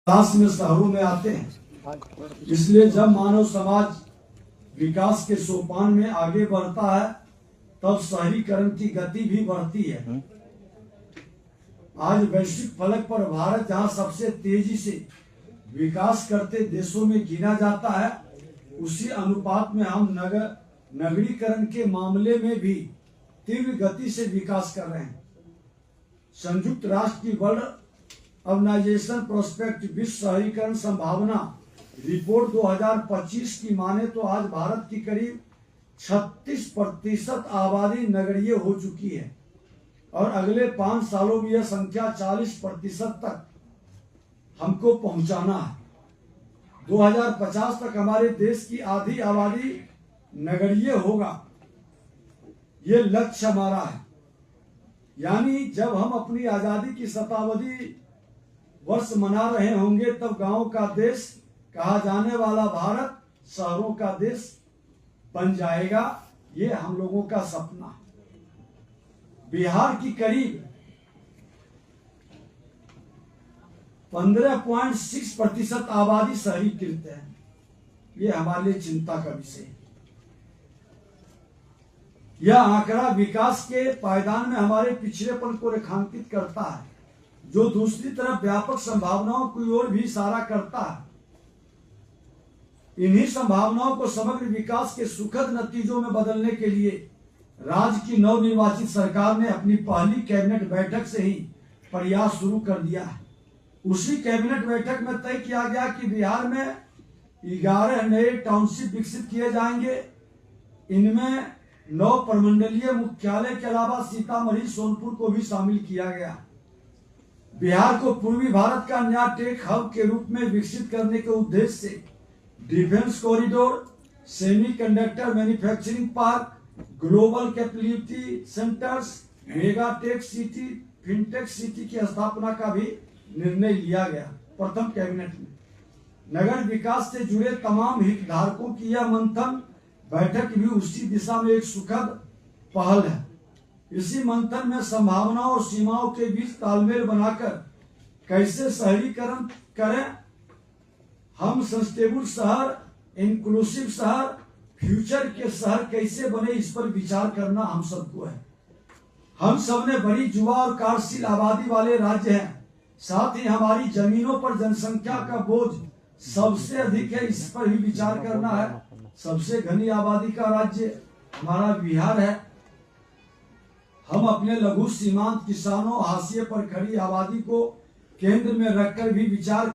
विकास में शहरों में आते हैं। इसलिए जब मानव समाज विकास के सोपान में आगे बढ़ता है तब शहरीकरण की गति भी बढ़ती है। आज वैश्विक फलक पर भारत जहां सबसे तेजी से विकास करते देशों में गिना जाता है, उसी अनुपात में हम नगरीकरण के मामले में भी तीव्र गति से विकास कर रहे हैं। संयुक्त राष्ट्र की वर्ल्ड अर्बनाइजेशन प्रोस्पेक्ट विश्व शहरीकरण संभावना रिपोर्ट 2025 की माने तो आज भारत की करीब 36% आबादी नगरीय हो चुकी है और अगले 5 सालों में यह संख्या 40% तक हमको पहुंचाना है। 2050 तक हमारे देश की आधी आबादी नगरीय होगा, ये लक्ष्य हमारा है। यानी जब हम अपनी आजादी की शताब्दी वर्ष मना रहे होंगे तब गांव का देश कहा जाने वाला भारत शहरों का देश बन जाएगा। ये हम लोगों का सपना है। बिहार की करीब 15.6% आबादी शहरीकृत है। ये हमारे लिए चिंता का विषय है। यह आंकड़ा विकास के पायदान में हमारे पिछड़ेपन को रेखांकित करता है, जो दूसरी तरफ व्यापक संभावनाओं की ओर भी इशारा करता है। इन्हीं संभावनाओं को समग्र विकास के सुखद नतीजों में बदलने के लिए राज्य की नवनिर्वाचित सरकार ने अपनी पहली कैबिनेट बैठक से ही प्रयास शुरू कर दिया है। उसी कैबिनेट बैठक में तय किया गया कि बिहार में 11 नए टाउनशिप विकसित किए जाएंगे। इनमें 9 प्रमंडलीय मुख्यालय के अलावा सीतामढ़ी, सोनपुर को भी शामिल किया गया। बिहार को पूर्वी भारत का नया टेक हब के रूप में विकसित करने के उद्देश्य से defence corridor, semiconductor manufacturing park, global capability centres, mega tech city, fintech city की स्थापना का भी निर्णय लिया गया। प्रथम कैबिनेट में नगर विकास से जुड़े तमाम हितधारकों की यह मंथन बैठक भी उसी दिशा में एक सुखद पहल है। इसी मंथन में संभावनाओं और सीमाओं के बीच तालमेल बनाकर कैसे शहरीकरण करें, हम सस्टेनेबल शहर, इंक्लूसिव शहर, फ्यूचर के शहर कैसे बने, इस पर विचार करना हम सबको है। हम सब ने बड़ी युवा और कार्यशील आबादी वाले राज्य हैं, साथ ही हमारी जमीनों पर जनसंख्या का बोझ सबसे अधिक है, इस पर भी विचार करना है। सबसे घनी आबादी का राज्य हमारा बिहार है। हम अपने लघु सीमांत किसानों, हाशिए पर खड़ी आबादी को केंद्र में रखकर भी विचार